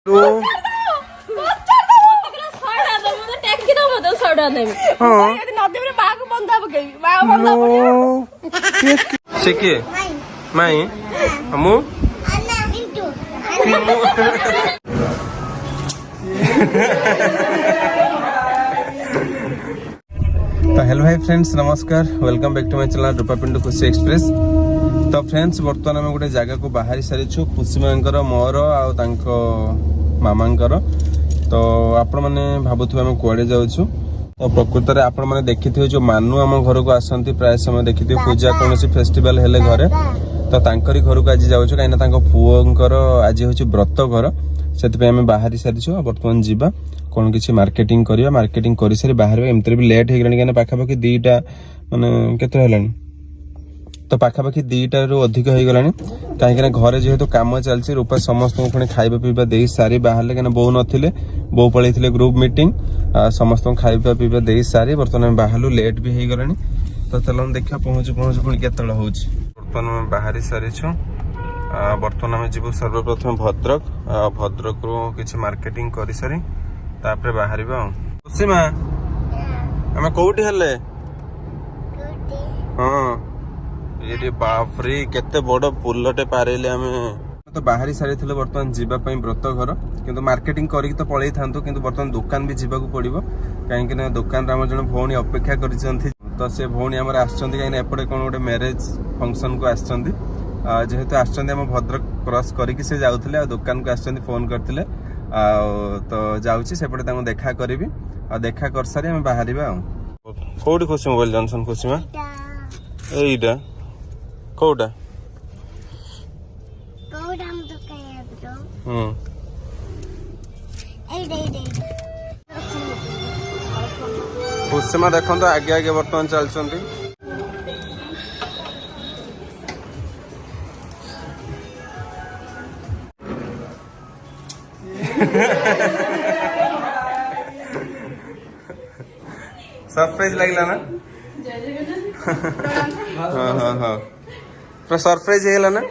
से किए माई हमू तो हेलो हाय फ्रेंड्स नमस्कार welcome back to my channel Rupa Pindu Khushi express. तो फ्रेंड्स बर्तमान आम गोटे जगह को बाहरी सारीछु खुशी मांकर मोर आउ तांको मामांकर। तो आपण मैंने भावुथिबे आम कुआडे जाउछु। तो प्रकृत में आपण मैंने देखिथिबे जो मानू आम घर को आसंती प्राय समय देखिथिबे पूजा कोनोसी फेस्टिवल हेले घरे तो तांकरी घर को आज जाउछु काइना तांको पुओंकर आज होछि व्रत घर सेति आम बाहरी सारीछु। वर्तमान जीवा कौन किसी मार्केटिंग करिया मार्केटिंग करि सारी बाहर एमतिर भी लेट हेगलानी काने पाखापाखि 2टा माने केते हेलानी तो पाखापाखि 2टा रु अधिक हेगलानी काहे घरे जेहेतु काम चलछि रूपा समस्त को पुणी खाइबा पीबा देई सारी बाहर काने बो नथिले बो पळैथिले ग्रुप मीटिंग समस्त को खाइबा पीबा देई सारी वर्तमान बाहरलु लेट भी हेगलानी। तो चलो देखा पहुंचु पुणी केतळ होउछि। वर्तमान बाहरी सारी छु वर्तमान आम जीवु सर्वप्रथम भद्रक भद्रक रु किछि मार्केटिंग करि सारी तापरे बाहर खुशीमा आम कौटी हेले हाँ ये बापरे केते बड़ पुलटे पारेले आम तो बाहरी सारी थे बर्तमान जीवाई व्रत घर किंतु मार्केटिंग करी तो पड़े था किंतु बर्तमान दुकान भी जावाक पड़ो कहीं दुकान आम जन भौणी अपेक्षा कर तो से भौणी आम कहीं एपटे कौन गोटे मैरेज फंक्शन को जेहेतु आम भद्रक क्रॉस करके से जाऊे दुकान को आसछन्ती फोन करते तो जाऊँगी सेपटे देखा करी देखा कर सारी आम बाहर कौटी खुशी मोबाइल जॉनसन खुशी में एटा कौटा खुशी में देखो आगे आगे बर्तमान चलती सरप्राइज लगला ना हाँ हाँ हाँ पूरा सरप्राइज है ना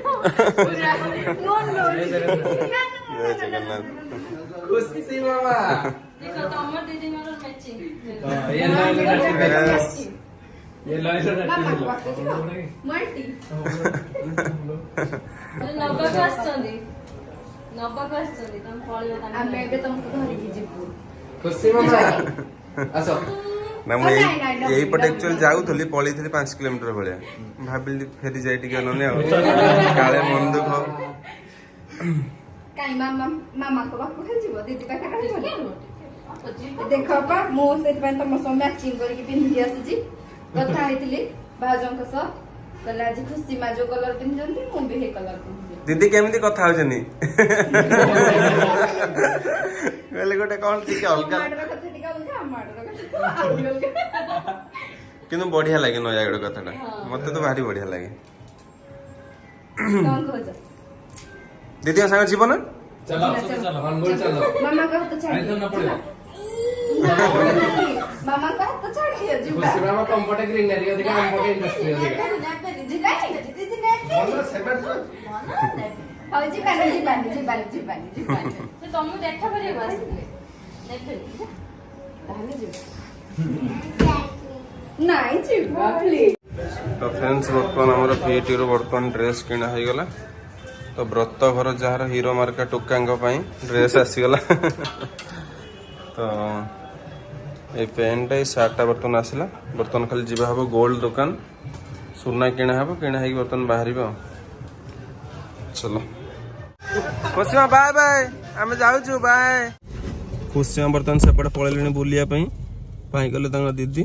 जय जगन्नाथ खुशी मामा देखो तमर दीदी मोर मैचिंग ये लाइट मल्टी नब्बा क्लास तुम पळियो तान आमे एबे तुमको धरि जिबु खुशी मामा आसो ना यही पटे एक्चुअली जाऊली पड़ी 5 किलोमीटर भाया भाविली फेरी जाए टे नने काले मन दुख काई मामा मामा को बापू खेजिबो दीदी पाखा रहबो देखो पा मो से तुम सब मैचिंग करके पिंधि आसी कथा हेतिली भाजंक स कला आज खुशी मा जो कलर पिंधजंती मो भी हे कलर पिंधि दीदी केमिति कथा होजनी वेले गोटे कोन ठीक अलगा माडर कथा ठीक अलगा माडर कथा किंतु बढ़िया लगे नयागढ़ कथाटा मते तो भारी बढ़िया लगे कौन कहज दीदी संग जीवन चलो चलो मनगोल चलो मामा का तो छाड़ नहीं तो ना पड़ेगा मामा का तो छाड़ दिया जीवा खुशी मामा कंफर्ट ग्रीनरी अधिक कंफर्ट इंडस्ट्री अधिक बोलो सेवन और जी पानी तो तुम देखा करे बस देख ताने जीवा नहीं जीवा प्लीज। तो फ्रेंड्स बर्तमान आमर पीटी रो बर्तमान ड्रेस किना हो गला तो व्रत घर जार हीरो मार्का टोकांग ड्रेस आसीगला तो ये पैंट ये सार्टा बर्तमान आसला बर्तमान खाली जीवा हम गोल्ड दुकान सुना किना हम किना बर्तमान बाहर चलो खुशी बाय बाय आम जाऊँ बाय खुशी बर्तमान सेपटे पलैले बुलिया गले दीदी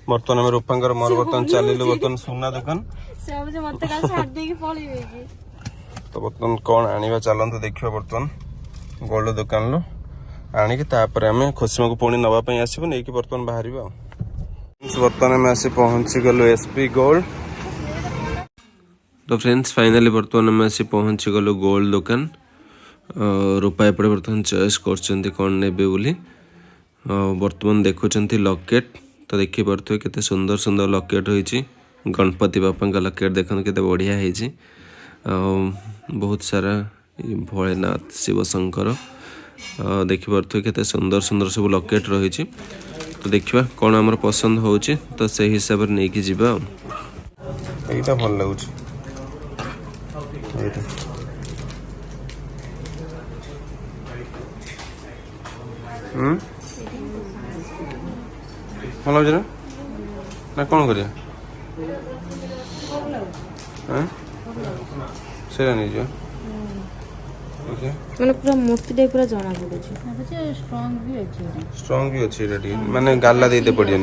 बर्तमान आम रूपांकर मोर बर्तमान चलिलु बर्तमान सुना दुकान तो बर्तमान कौन आनिबा चलते देखिए बर्तमान गोल्ड दुकान लो आणिकी तापर आम खुशी को पुणी नवाई आसबू नहीं कि बर्तमान बाहर बर्तमान आम आसी पहुंची गलु एसपी गोल्ड। तो फ्रेंड्स फाइनली बर्तमान आम आसी पहुंची गलु गोल्ड दुकान रूपा एपटे बर्तमान चॉइस कर कौन नेबे बोली बर्तमान देखुंत लकेट तो देखी पारे केते सुंदर सुंदर लकेट होइछि गणपति बापा का लकेट देखन केते बढ़िया होइछि बहुत सारा भोलेनाथ शिव शंकर देखिपे केते सुंदर सुंदर सब लकेट रही। तो देखा कौन आमर पसंद हो तो से हिसाब से नहीं कि जीवा। एटा भल लगुच भल लगे ना कौन करिया से नहीं जो ମାନେ ପୁରା ମୂର୍ତ୍ତି ଟେ ପୁରା ଜଣା ପଡୁଛି स्ट्रांग भी अच्छी रेडी माने गाला देते पड़ियन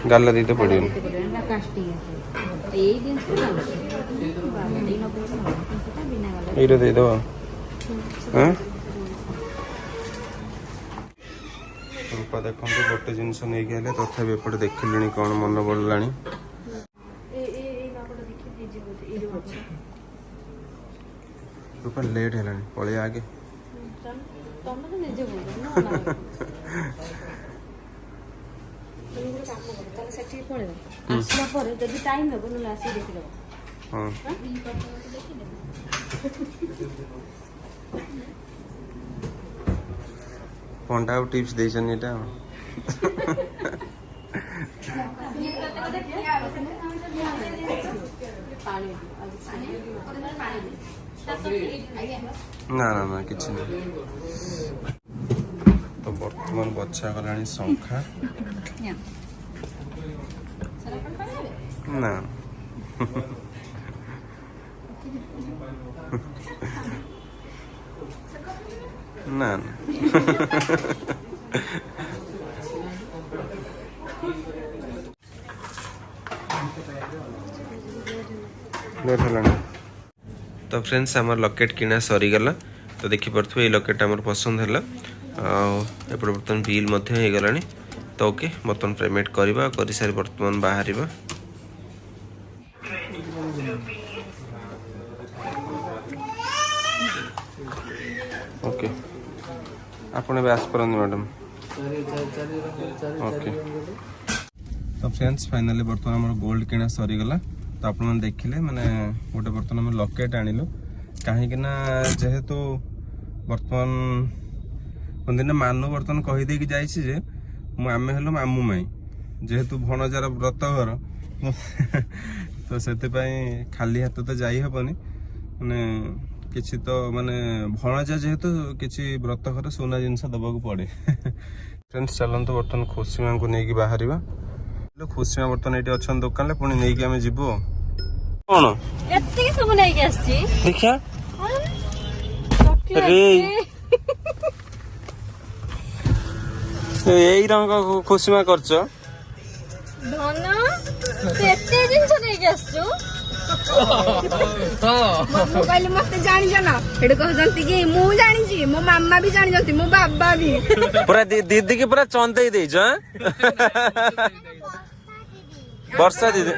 गाला देते पड़ियन एटा दे दो हैं रूपा देखो गोटे जिनस नहीं गले तथापि एपटे देखिले कौन मन पड़लानी रूपा लेट है पड़े आगे ଆସିଲା ପରେ ଯଦି ଟାଇମ୍ ହେବ ନହେଲେ ଆସିକି ଦେଖିଦେବ। पंडा टिप्स देछन एटा ना ना ना किछ नहीं। तो वर्तमान बच्चा गलानी संख्या ना ना लेट है। तो फ्रेंड्स आमर लकेट किना सरीगला। तो देखिपे ये लकेट आमर पसंद है बर्तमान बिल हो गला। तो ओके बर्तमान पेमेंट करवा कर सारी बर्तमान बाहर ओके आपने आसपार मैडम ओके। तो फ्रेंड्स फाइनली बर्तमान आम गोल्ड किना सरीगला। तो आप देखिले माने गोटे बर्तमान आम लकेट आणिलु कहीं जेहेतु बर्तमान दिन मानु बर्तमान कहीदे कि जाइए आम हेलु मामू माई जेहेतु भणजार व्रत घर तो से खाली हाथ तो जाई हेबनी माने किसी तो माने भणजा जेहेतु किसी व्रत घर सोना जिनस दबा पड़े। फ्रेंड्स चलते बर्तमान खुशी माँ को लेकिन बाहर खुशी माँ बर्तमान ये अच्छा दुकान पुणी नहीं आम जीव कौन देखिया यही रंग खुशी माँ कर मत जानी ना कहते कि मु जानी मो मामा भी जानी मो बाबा भी पूरा दीदी की पूरा चंदे दे वर्षा दीदी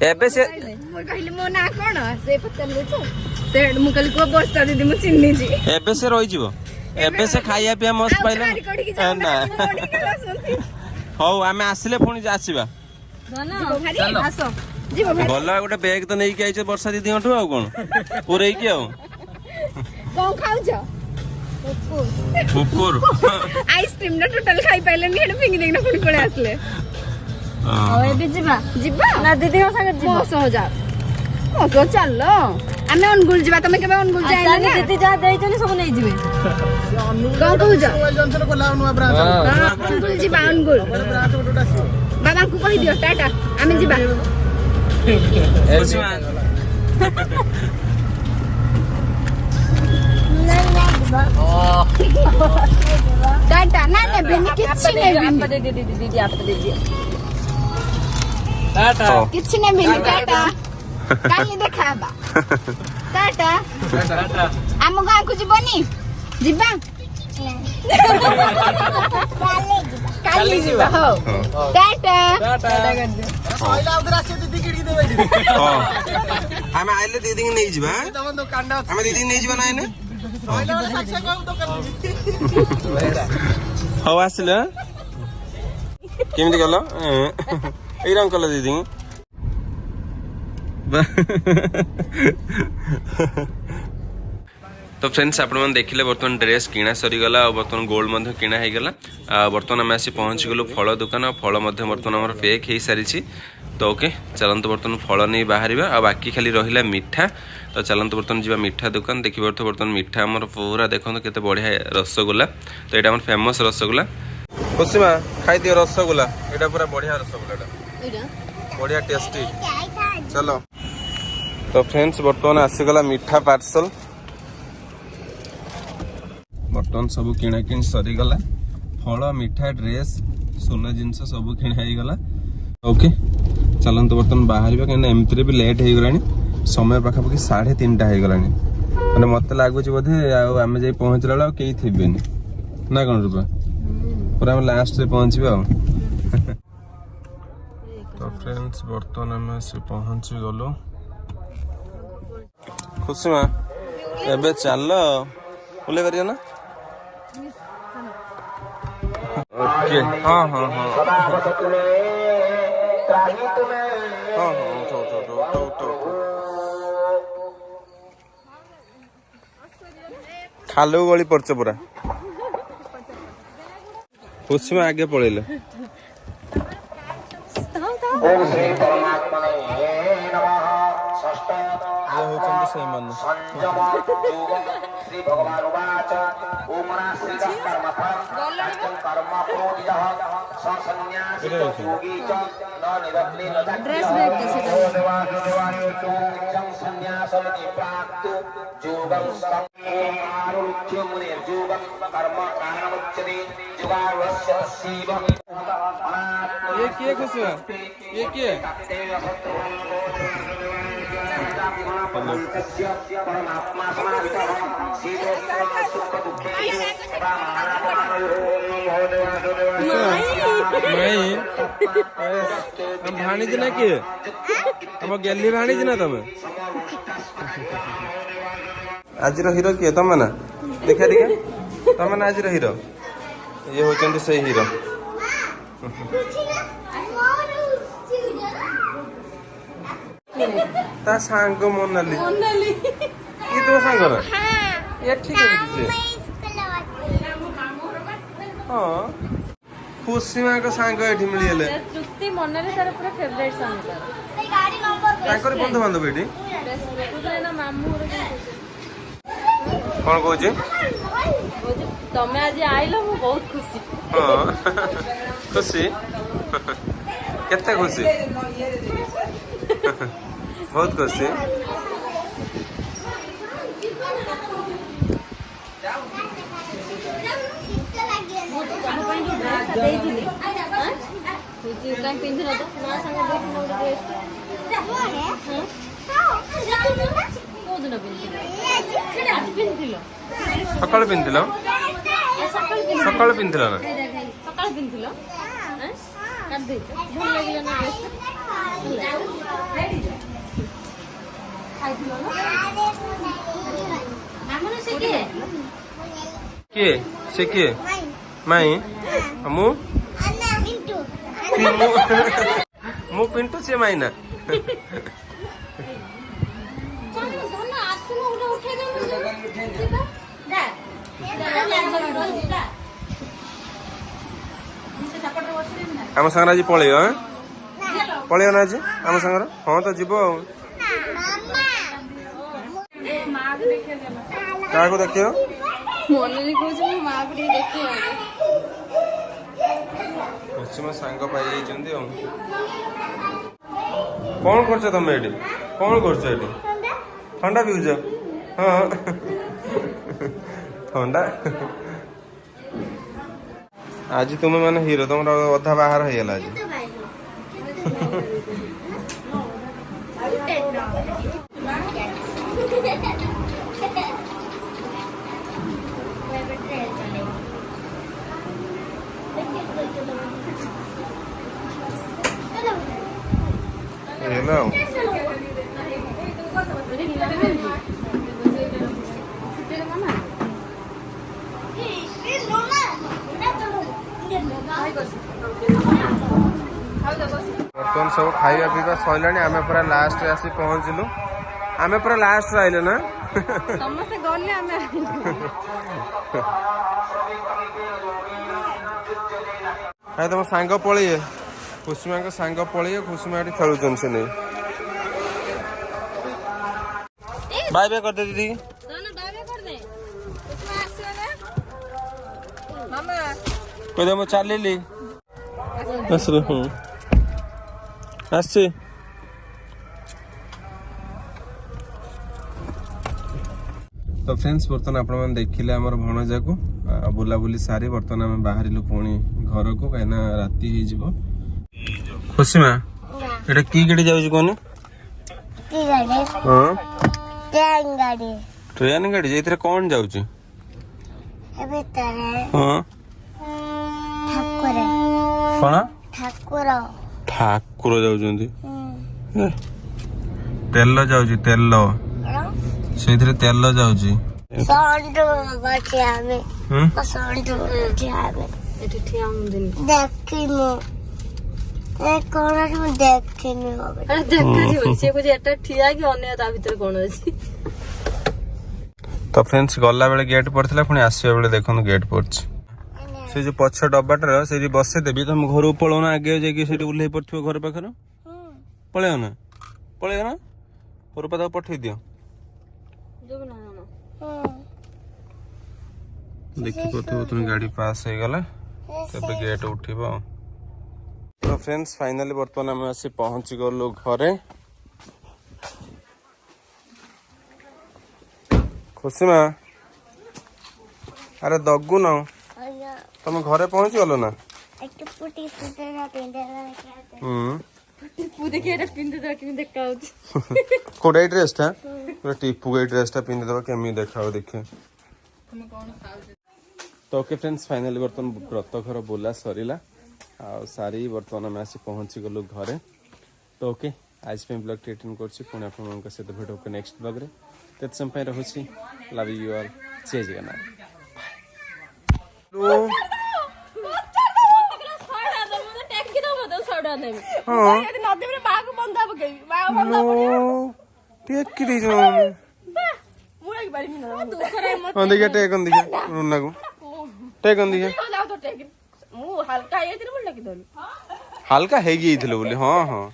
एबे से कहली मो ना कोन से पचल से मु कहली को वर्षा दीदी मु चिन्नी छी एबे से रही जीवो एबे से खाइया पिया मस्त पाइला ना हो आमे आसिले पुणी आसीबा गला गोटे बैग तो नहीं आई वर्षा दीदी ठू आ कौन पूरे की कुकुर आइसक्रीम ना टोटल खाई पाइले नहीं हेड फिंगी देखना पुणी पळे आसले ना दीदी चलो आमे अनुगुल जीवा तुम केबे अनुगुल जाइले ना दीदी जा देइचनी सब नहीं जीवे कौन कहूज अनुगुल जीवा अनुगुल बाबा को कहि दियो टाटा आमे जीवा टाटा ना ने बेनी किछि नहीं आप दे दीदी आप दे दीजिए टाटा किछि नहीं बेनी टाटा काली देखाबा टाटा आम गाँ को जीवनी जीवा काली जीवा हो टाटा आम आइले दीदी की नहीं जीवा आम दीदी नहीं जीवा ना हौ आसिल केमती गल यही रंग कल दीदी तो फ्रेंड्स आपण मैंने देखिले बर्तमान ड्रेस किना सरीगला और बर्तमान गोल्ड किना हो गला। बर्तमान आम आसी पहुँच गलु फल दुकान और फल बर्तमान आम पैक हो सारी। तो ओके चलते बर्तमान फल नहीं बाहर आ बाकी खाली रहा मिठा। तो चलते बर्तमान जी मिठा दुकान देखिए बर्तमान मिठा आम पूरा देखो केते बढ़िया रसगोला। तो यहाँ आम फेमस रसगोला खुशीमा खाई दियो रसगोला यहाँ पूरा बढ़िया रसगोला बढ़िया टेस्टी। चलो तो फ्रेंड्स बर्तमान आसीगला मिठा पार्सल बर्तमान सब किणा कि सरीगला फल मिठा ड्रेस सोना जिनस सब किणा हो गला। ओके चलते बर्तमान बाहर कहीं एमती भी लेट हो गला समय पाखापाखि 3:30 हो गला मैंने मत लगुच बोधे आम जा पहुँचला कहीं थे ना कौन रूपा पूरा आम लास्ट रे पहुँचा। तो फ्रेंड्स बर्तमान आम आसी पहुँची गलु खुशीमा एबे चल ओले करिया ना। ओके हाँ हाँ हाँ हाँ खालू गली पड़च पूरा खुशी में आगे पड़ेल। से मन श्री भगवान उवाच ओमना श्री कर्म कर्म प्रोदिजः सन्यासी योगी च न निरग्नि न सन्यासमति प्राप्तु योगं आरुच्य मुने योगं कर्म कारणमुच्यते योगावस्य शिव। ये क्या खुशी है ये क्या परमात्मा समाहितः सुख दुःखे भाणीज ना किए हम गैली भाणीज ना तमें आज हीरो किए तमें ना देखा देखा तमें ना आज हीरो ये होचंदी से हीरो। ता सांग मोनाली ये तो सांग ना ये ठीक है हाँ खुशी माँ का सांग एठी मिलिले तृप्ति मनरे तार पूरा फेवरेट सांग ताकर बंधु बांधव एठी ना मामू कौन कहू तमे आज आइलो मु बहुत खुशी। हाँ खुशी केते खुशी बहुत खुशी। सकाल पिंधिल सकाल पिंधिल ना सकाल पिंधिल भल लगे ना किए से किए माई मु मु पिंटू से माई ना आम सागर आज पलैब पलैब ना आज आम सागर हाँ तो जीव क्या देख खुशी सांग पाई कौन कर तुम ये कौन कर ठंडा पीउच हाँ ठंडा आज तुम्हें माने हीरो तुम अधा बाहर हो गला आज हेलो बर्तमान सब खाଇବା पिଇବା सैलानी आमे पूरा लास्ट आसी पहुंचलु आमे पूरा लास्ट आइले ना ସମସ୍ତେ ଗଲେ ଆମେ आए तुम सांग पळिए कुसुमा का सांग पळिए कुसुमा एठी खेलुचन से नहीं बाय बाय कर दे दीदी दोनों बाबे कर दे ମାମା कोई दे मो चलेली असर आसी तो फ्रेंड्स बर्तमान आपण देखिले हमर भणजा को बुला बुली सारी बर्तमान हम बाहरिलु पुणी घर को कहीं राति ही जीवो खुशीमा एटा की गाड़ी जाउछ कोनी की गाड़ी हां ट्रेन गाड़ी ट्रेन गाड़ी जेथरे कोन जाउछ एबे तारे हां ठाकुर कोन ठाकुर ठाकुर जाउछंती तेल जाउछ तेल ସେଇଥିରେ ତେଲ ଯାଉଛି ସଣ୍ଡୁ ବସିଆ ଆମେ ହୁଁ ସଣ୍ଡୁ ଠିଆ ଆମେ ଏଠି ଠିଆ ହୁଅନ୍ତିନି ଦେଖିନୁ ଏ କଣ ମୁଁ ଦେଖିନି ଏବେ ଆରେ ଦେଖାଯିବ ସେ କହୁଛି ଏଟା ଠିଆ କି ଅନ୍ୟ ତା ଭିତରେ କଣ ଅଛି ତ फ्रेंड्स ଗଲା ବେଳେ ଗେଟ୍ ପଡିଥିଲା ପୁଣି ଆସିବା ବେଳେ ଦେଖନ୍ତୁ ଗେଟ୍ ପଡିଛି ସେ ଯୋଉ ପଛ ଡବାଟାର ସେଇଠି ବସେଇ ଦେବି ତମ ଘରକୁ ପଳଉନା ଆଗେ ଯାଇକି ସେଇଠି ଓହ୍ଲେଇ ପଡିଥିବ ଘର ପାଖରେ ପଳେଇବ ନା ଘର ପାଖକୁ ପଠେଇ ଦିଅ देखिपो तुम गाड़ी पास हो गला तबे गेट उठिबो तो फ्रेंड्स फाइनली बर्तमान हम आसी पहुंची गलो घरे खुशी मा अरे दगु न तुम घरे पहुंच गलो ना एक पुटी सुतेरा पेंडेला तू देखिए एटा पिंदे दो कि देखा होची कोडा ड्रेस था पूरा टिपू गई ड्रेस ता पिन देबा केमी देखाओ देखे तो ओके फ्रेंड्स फाइनली बर्तमान व्रत घर बोला सरीला आ सारी बर्तमान हम आसी पहुंची गलु घरे तो ओके आज पे ब्लॉग टेटिन करछि पुणी आपन मन के साथ भेट होके नेक्स्ट ब्लॉग रे तेत सम पे रहछि लव यू ऑल जय जगन्नाथ हल्का है हाँ हाँ